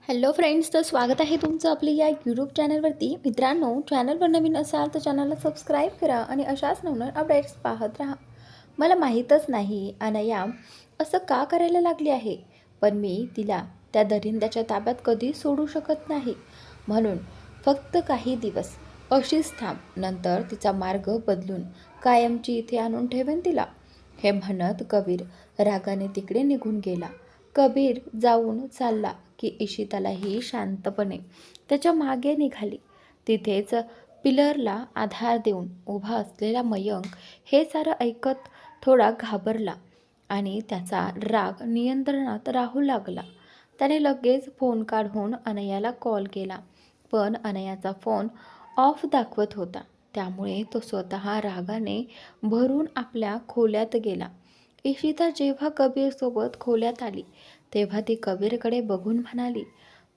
Hello friends, तर स्वागत आहे तुमचं आपल्या या यूट्यूब चॅनलवरती. मित्रांनो, चॅनलवर नवीन असाल तर चॅनलला सबस्क्राईब करा आणि अशाच नवनवीन अपडेट्स पाहत राहा. मला माहीतच नाही अनया असं का करायला लागली आहे, पण मी तिला त्या दरिंद्याच्या ताब्यात कधी सोडू शकत नाही. म्हणून फक्त काही दिवस अशीच थांब, नंतर तिचा मार्ग बदलून कायमची इथे आणून ठेवेन तिला. हे म्हणत कबीर रागाने तिकडे निघून गेला. कबीर जाऊन चालला की इशितालाही शांतपणे त्याच्या मागे निघाली. तिथेच पिलरला आधार देऊन उभा असलेला मयंक हे सारं ऐकत थोडा घाबरला आणि त्याचा राग नियंत्रणात राहू लागला. त्याने लगेच फोन काढून अनयाला कॉल केला, पण अनयाचा फोन ऑफ दाखवत होता. त्यामुळे तो स्वतः रागाने भरून आपल्या खोल्यात गेला. इशिता जेव्हा कबीरसोबत खोल्यात आली तेव्हा ती कबीरकडे बघून म्हणाली,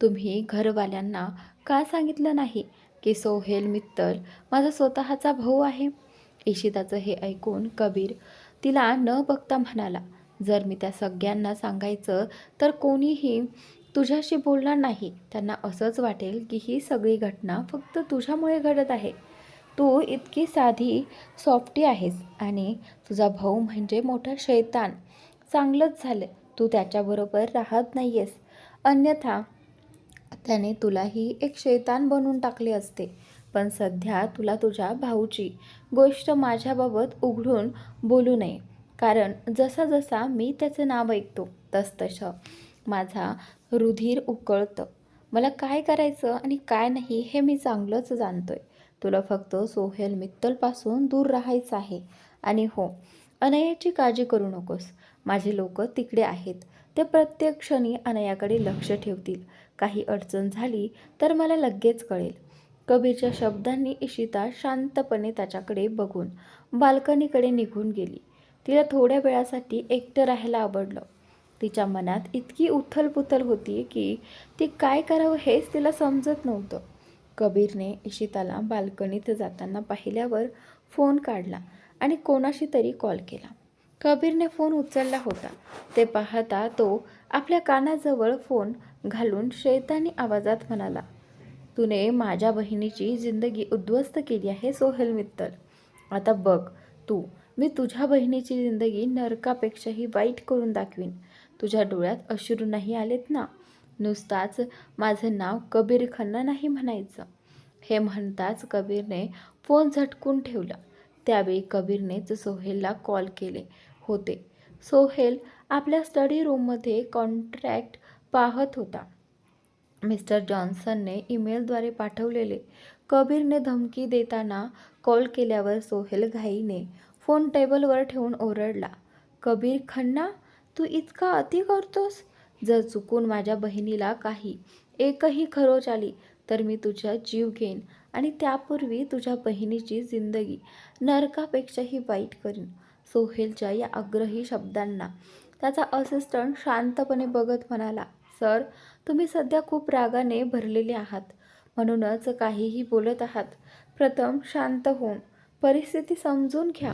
तुम्ही घरवाल्यांना का सांगितलं नाही की सोहेल मित्तल माझा स्वतःचा भाऊ आहे? इशिताचं हे ऐकून कबीर तिला न बघता म्हणाला, जर मी त्या सगळ्यांना सांगायचं तर कोणीही तुझ्याशी बोलणार नाही. त्यांना असंच वाटेल की ही सगळी घटना फक्त तुझ्यामुळे घडत आहे. तू इतकी साधी सॉफ्टी आहेस आणि तुझा भाऊ म्हणजे मोठा शैतान. चांगलंच झालं तू त्याच्याबरोबर राहत नाही आहेस, अन्यथा त्याने तुलाही एक शैतान बनवून टाकले असते. पण सध्या तुला तुझ्या भाऊची गोष्ट माझ्याबाबत उघडून बोलू नये, कारण जसा जसा मी त्याचं नाव ऐकतो तसतसं माझा रुधिर उकळतं. मला काय करायचं आणि काय नाही हे मी चांगलंच जाणतोय. तुला फक्त सोहेल मित्तलपासून दूर राहायचं आहे. आणि हो, अनयाची काळजी करू नकोस. माझे लोक तिकडे आहेत. ते प्रत्येक क्षणी अनयाकडे लक्ष ठेवतील. काही अडचण झाली तर मला लगेच कळेल. कबीरच्या शब्दांनी इशिता शांतपणे त्याच्याकडे बघून बाल्कनीकडे निघून गेली. तिला थोड्या वेळासाठी एकटं राहायला आवडलं. तिच्या मनात इतकी उथलपुथल होती की ती काय करावं हेच तिला समजत नव्हतं. कबीरने इशिताला बाल्कनीत जाताना पाहिल्यावर फोन काढला आणि कोणाशी तरी कॉल केला. कबीरने फोन उचलला होता ते पाहता तो आपल्या कानाजवळ फोन घालून शैतानी आवाजात म्हणाला, तूने माझ्या बहिणीची जिंदगी उद्ध्वस्त केली आहे सोहेल मित्तल. आता बघ तू, मी तुझ्या बहिणीची जिंदगी नरकापेक्षाही वाईट करून दाखवीन. तुझ्या डोळ्यात अश्रू नाही आलेत ना? नुसताच माझं नाव कबीर खन्ना नाही म्हणायचं. हे म्हणताच कबीरने फोन झटकून ठेवला. त्यावेळी कबीरनेच सोहेलला कॉल केले होते. सोहेल आपल्या स्टडी रूममध्ये कॉन्ट्रॅक्ट पाहत होता. मिस्टर जॉन्सनने ईमेलद्वारे पाठवलेले. कबीरने धमकी देताना कॉल केल्यावर सोहेल घाईने फोन टेबलवर ठेवून ओरडला, कबीर खन्ना, तू इतका अति करतोस? जर चुकून माझ्या बहिणीला एकही खरोच आली तर मी तुझा जीव घेईन आणि त्यापूर्वी तुझ्या बहिणीची जिंदगी नरकापेक्षाही वाईट करीन. सोहेलच्या या आग्रही शब्दांना त्याचा असिस्टंट शांतपणे बघत म्हणाला, सर, तुम्ही सध्या खूप रागाने भरलेले आहात, म्हणूनच काहीही बोलत आहात. प्रथम शांत होऊन परिस्थिती समजून घ्या.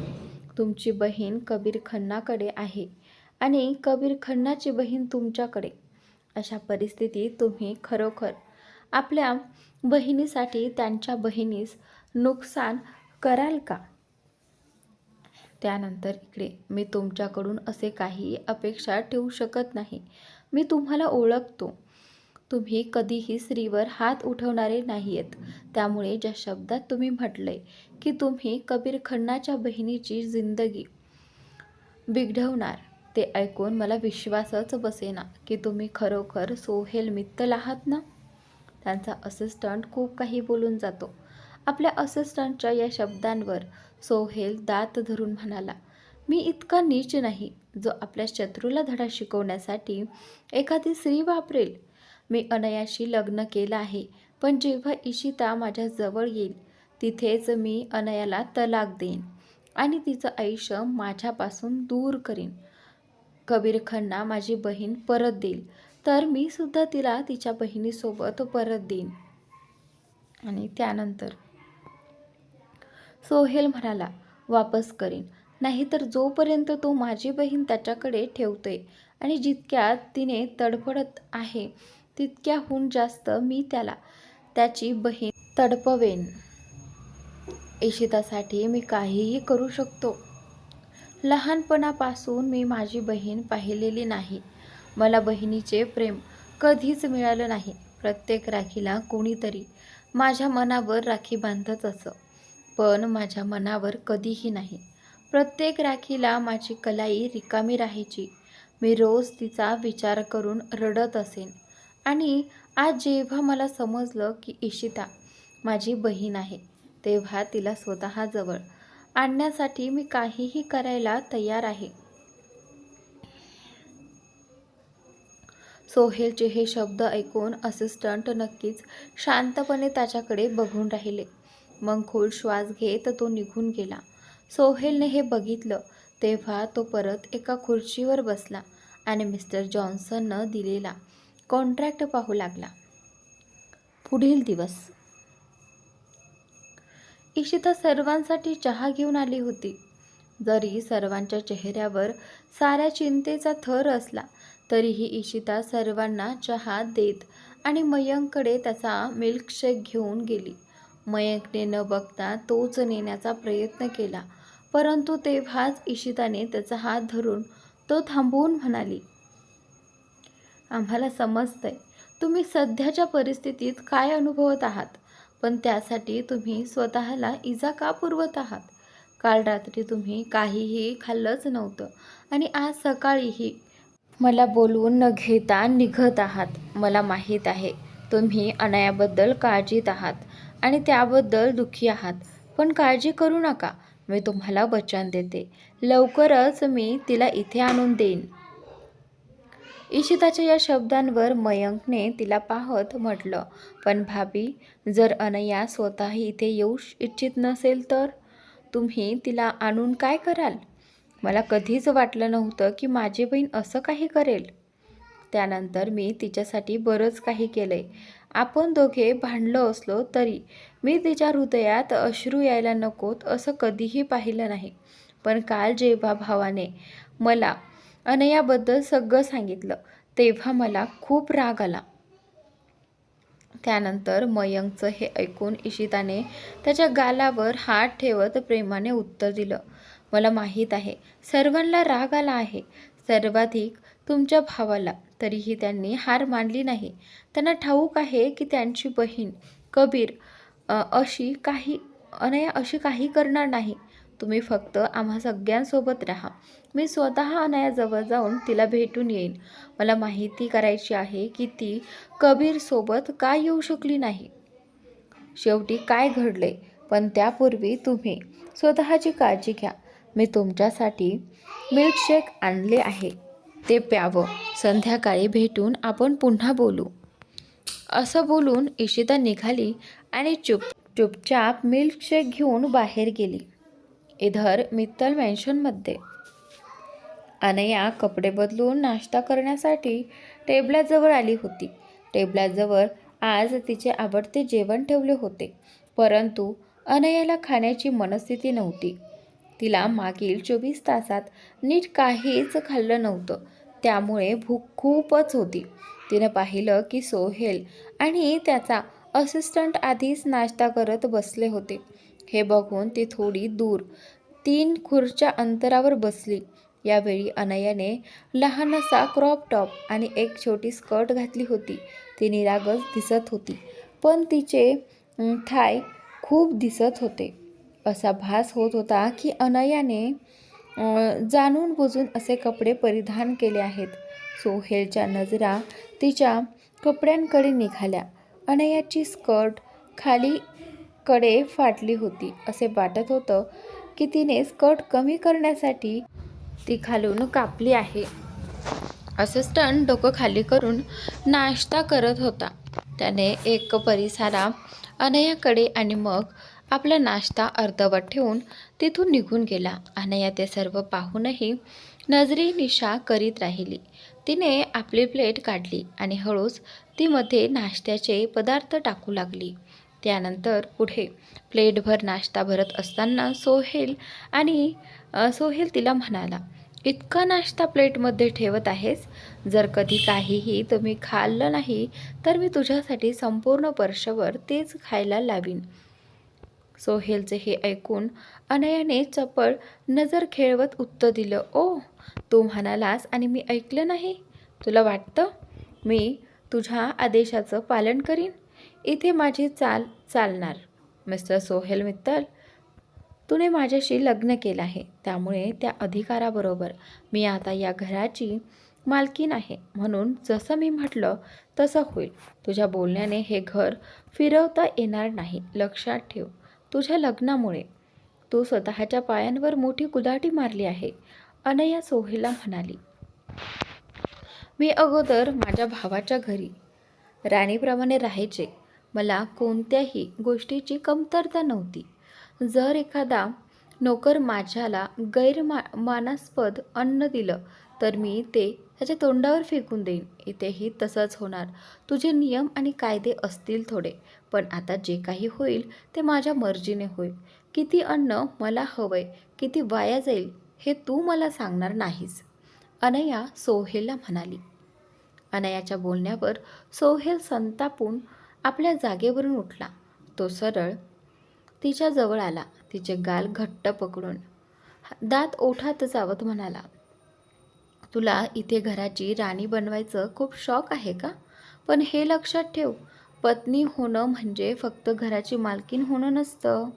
तुमची बहीण कबीर खन्नाकडे आहे आणि कबीर खन्नाची बहीण तुमच्याकडे. अशा परिस्थितीत तुम्ही खरोखर आपल्या बहिणीसाठी त्यांच्या बहिणीस नुकसान कराल का? त्यानंतर इकडे मी तुमच्याकडून असे काही अपेक्षा ठेवू शकत नाही. मी तुम्हाला ओळखतो. तुम्ही कधीही स्त्रीवर हात उठवणारे नाही आहेत. त्यामुळे ज्या शब्दात तुम्ही म्हटलंय की तुम्ही कबीर खन्नाच्या बहिणीची जिंदगी बिघडवणार, ते ऐकून मला विश्वासच बसेना की तुम्ही खरोखर सोहेल मित्तल आहात ना? त्यांचा असिस्टंट खूप काही बोलून जातो. आपल्या असिस्टंटच्या या शब्दांवर सोहेल दात धरून म्हणाला, मी इतका नीच नाही जो आपल्या शत्रूला धडा शिकवण्यासाठी एखादी स्त्री वापरेल. मी अनयाशी लग्न केलं आहे, पण जेव्हा इशिता माझ्या जवळ येईल तिथेच मी अनयाला तलाक देईन आणि तिचं आयुष्य माझ्यापासून दूर करीन. कबीर खन्ना माझी बहीण परत देईल तर मी सुद्धा तिला तिच्या बहिणीसोबत परत देईन. आणि त्यानंतर सोहेल म्हणाला, वापस करीन, नाहीतर जोपर्यंत तो माझी बहीण त्याच्याकडे ठेवतोय आणि जितक्यात तिने तडफडत आहे तितक्याहून जास्त मी त्याला त्याची बहीण तडपवेन. इशितासाठी मी काहीही करू शकतो. लहानपणापासून मी माझी बहीण पाहिलेली नाही. मला बहिणीचे प्रेम कधीच मिळालं नाही. प्रत्येक राखीला कोणीतरी माझ्या मनावर राखी बांधत असं, पण माझ्या मनावर कधीही नाही. प्रत्येक राखीला माझी कलाई रिकामी राहायची. मी रोज तिचा विचार करून रडत असेन. आणि आज जेव्हा मला समजलं की इशिता माझी बहीण आहे, तेव्हा तिला स्वतःजवळ आणण्यासाठी मी काहीही करायला तयार आहे. सोहेलचे हे शब्द ऐकून असिस्टंट नक्कीच शांतपणे त्याच्याकडे बघून राहिले. मग खोल श्वास घेत तो निघून गेला. सोहेलने हे बघितलं तेव्हा तो परत एका खुर्चीवर बसला आणि मिस्टर जॉन्सननं दिलेला कॉन्ट्रॅक्ट पाहू लागला. पुढील दिवस. इशिता सर्वांसाठी चहा घेऊन आली होती. जरी सर्वांच्या चेहऱ्यावर साऱ्या चिंतेचा थर असला तरीही इशिता सर्वांना चहा देत आणि मयंककडे त्याचा मिल्कशेक घेऊन गेली. मयंकने न बघता तोच नेण्याचा प्रयत्न केला, परंतु तेव्हाच इशिताने त्याचा हात धरून तो थांबवून म्हणाली, आम्हाला समजतंय तुम्ही सध्याच्या परिस्थितीत काय अनुभवत आहात, पण त्यासाठी तुम्ही स्वतःला इजा का पुरवत आहात? काल रात्री तुम्ही काहीही खाल्लंच नव्हतं आणि आज सकाळीही मला बोलवून न घेता निघत आहात. मला माहीत आहे तुम्ही अनायाबद्दल काळजीत आहात आणि त्याबद्दल दुःखी आहात, पण काळजी करू नका. मी तुम्हाला वचन देते, लवकरच मी तिला इथे आणून देईन. इशिताच्या या शब्दांवर मयंकने तिला पाहत म्हटलं, पण भाभी, जर अनया स्वतः इथे येऊ इच्छित नसेल तर तुम्ही तिला आणून काय कराल? मला कधीच वाटलं नव्हतं की माझी बहीण असं काही करेल. त्यानंतर मी तिच्यासाठी बरंच काही केलंय. आपण दोघे भांडलो असलो तरी मी तिच्या हृदयात अश्रू यायला नकोत असं कधीही पाहिलं नाही. पण काल जेव्हा भावाने मला अनयाबद्दल सगळं सांगितलं तेव्हा मला खूप राग आला. त्यानंतर मयंकचं हे ऐकून इशिताने त्याच्या गालावर हात ठेवत प्रेमाने उत्तर दिलं, मला माहीत आहे सर्वांना राग आला आहे, सर्वाधिक तुमच्या भावाला. तरीही त्यांनी हार मानली नाही. त्यांना ठाऊक आहे की त्यांची बहीण कबीर अनया अशी काही करणार नाही. तुम्ही फक्त आम्हा सगळ्यांसोबत राहा. मी स्वतः अनयाजवळ जाऊन तिला भेटून येईन. मला माहिती करायची आहे की ती कबीरसोबत का येऊ शकली नाही. शेवटी काय घडले, पण त्यापूर्वी तुम्ही स्वतःची काळजी घ्या. मी तुमच्यासाठी मिल्कशेक आणले आहे, ते प्यावं. संध्याकाळी भेटून आपण पुन्हा बोलू. असं बोलून इशिता निघाली आणि चुपचाप मिल्कशेक घेऊन बाहेर गेली. इधर मित्तल मॅन्शनमध्ये अनया कपडे बदलून नाश्ता करण्यासाठी टेबलाजवळ आली होती. टेबलाजवळ आज तिचे आवडते जेवण ठेवले होते, परंतु अनयाला खाण्याची मनस्थिती नव्हती. तिला मागील 24 तासात नीट काहीच खाल्लं नव्हतं, त्यामुळे भूक खूपच होती. तिनं पाहिलं की सोहेल आणि त्याचा असिस्टंट आधीच नाश्ता करत बसले होते. हे बघून ती थोडी दूर 3 खुर्च्या अंतरावर बसली. यावेळी अनयाने लहानसा क्रॉप टॉप आणि एक छोटी स्कर्ट घातली होती. ती निरागस दिसत होती, पण तिचे थाय खूप दिसत होते. असा भास होत होता की अनयाने जाणून बुजून असे कपडे परिधान केले आहेत. सोहेलच्या नजरा तिच्या कपड्यांकडे निघाल्या. अनयाची स्कर्ट खालीकडे फाटली होती. असे वाटत होतं की तिने स्कर्ट कमी करण्यासाठी ती खालून कापली आहे. असिस्टंट डोकं खाली करून नाश्ता करत होता. त्याने एक परिसारा अनयाकडे आणि मग आपला नाश्ता अर्धवट ठेवून तिथून निघून गेला. अनया ते सर्व पाहूनही नजरी निशा करीत राहिली. तिने आपली प्लेट काढली आणि हळूच ती मध्ये नाश्त्याचे पदार्थ टाकू लागली. त्यानंतर पुढे प्लेटभर नाश्ता भरत असताना सोहेल तिला म्हणाला, इतका नाश्ता प्लेटमध्ये ठेवत आहेस? जर कधी काहीही तुम्ही खाल्लं नाही तर मी तुझ्यासाठी संपूर्ण वर्षभर तेच खायला लावीन. सोहेलचे हे ऐकून अनयाने चपळ नजर खेळवत उत्तर दिलं, ओ, तू म्हणालास आणि मी ऐकलं नाही? तुला वाटतं मी तुझ्या आदेशाचं पालन करीन? इथे माझी चाल चालणार. मिस्टर सोहेल मित्तल, तुने माझ्याशी लग्न केलं आहे, त्यामुळे त्या अधिकाराबरोबर मी आता या घराची मालकीण आहे. म्हणून जसं मी म्हटलं तसं होईल. तुझ्या बोलण्याने हे घर फिरवता येणार नाही. लक्षात ठेव, तुझ्या लग्नामुळे तू स्वतःच्या पायांवर मोठी कुदाटी मारली आहे. अनया सोहेलला म्हणाली, मी अगोदर माझ्या भावाच्या घरी राणीप्रमाणे राहायचे. मला कोणत्याही गोष्टीची कमतरता नव्हती. जर एखादा नोकर माझ्याला मानास्पद अन्न दिलं तर मी ते त्याच्या तोंडावर फेकून देईन. इथेही तसंच होणार. तुझे नियम आणि कायदे असतील थोडे, पण आता जे काही होईल ते माझ्या मर्जीने होईल. किती अन्न मला हवंय, किती वाया जाईल हे तू मला सांगणार नाहीस, अनया सोहेलला म्हणाली. अनयाच्या बोलण्यावर सोहेल संतापून आपल्या जागेवरून उठला. तो सरळ तिच्या जवळ आला. तिचे गाल घट्ट पकडून दात ओठात चावत म्हणाला, तुला इथे घराची राणी बनवायचं खूप शौक आहे का? पण हे लक्षात ठेव, पत्नी होणं म्हणजे फक्त घराची मालकीण होणं नसतं.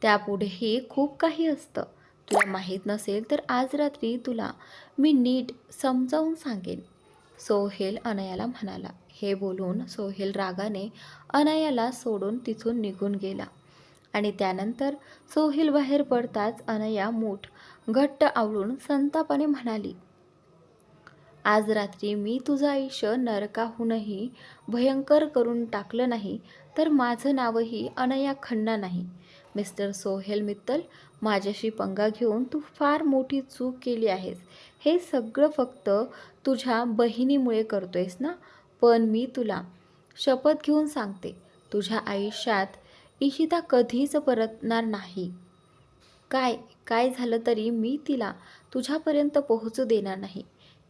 त्यापुढेही खूप काही असतं. तुला माहीत नसेल तर आज रात्री तुला मी नीट समजावून सांगेन, सोहेल अनयाला म्हणाला. हे बोलून सोहेल रागाने अनयाला सोडून तिथून निघून गेला आणि त्यानंतर सोहेल बाहेर पडताच अनया मूठ घट्ट आवळून संतापाने म्हणाली, आज रात्री मी तुझं आयुष्य नरकाहूनही भयंकर करून टाकलं नाही तर माझं नावही अनया खन्ना नाही. मिस्टर सोहेल मित्तल, माझ्याशी पंगा घेऊन तू फार मोठी चूक केली आहेस. हे सगळं फक्त तुझ्या बहिणीमुळे करतोयस ना? पण मी तुला शपथ घेऊन सांगते, तुझ्या आयुष्यात इशिता कधीच परतणार नाही. काय काय झालं तरी मी तिला तुझ्यापर्यंत पोहोचू देणार नाही.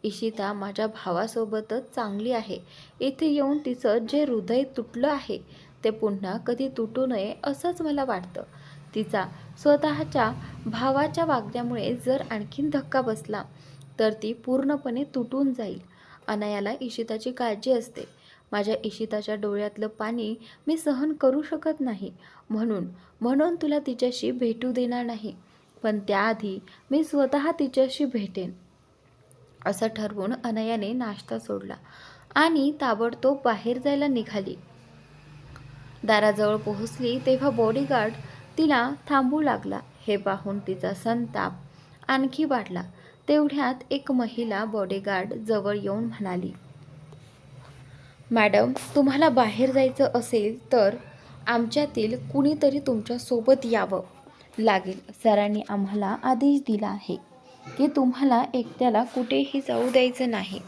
इशिता माझ्या भावासोबतच चांगली आहे. इथे येऊन तिचं जे हृदय तुटलं आहे ते पुन्हा कधी तुटू नये असंच मला वाटतं. तिचा स्वतःच्या भावाच्या वागण्यामुळे जर आणखीन धक्का बसला तर ती पूर्णपणे तुटून जाईल. अनयाला इशिताची काळजी असते. माझ्या इशिताच्या डोळ्यातलं पाणी मी सहन करू शकत नाही. म्हणून तुला तिच्याशी भेटू देणार नाही. पण त्याआधी मी स्वतः तिच्याशी भेटेन. असं ठरवून अनयाने नाश्ता सोडला आणि ताबडतोब बाहेर जायला निघाली. दाराजवळ पोहोचली तेव्हा बॉडीगार्ड तिला थांबू लागला. हे पाहून तिचा संताप आणखी वाढला. तेवढ्यात एक महिला बॉडीगार्ड जवळ येऊन म्हणाली, मॅडम, तुम्हाला बाहेर जायचं असेल तर आमच्यातील कुणीतरी तुमच्या सोबत यावं लागेल. सरांनी आम्हाला आदेश दिला आहे की तुम्हाला एकट्याला कुठेही जाऊ द्यायचं नाही.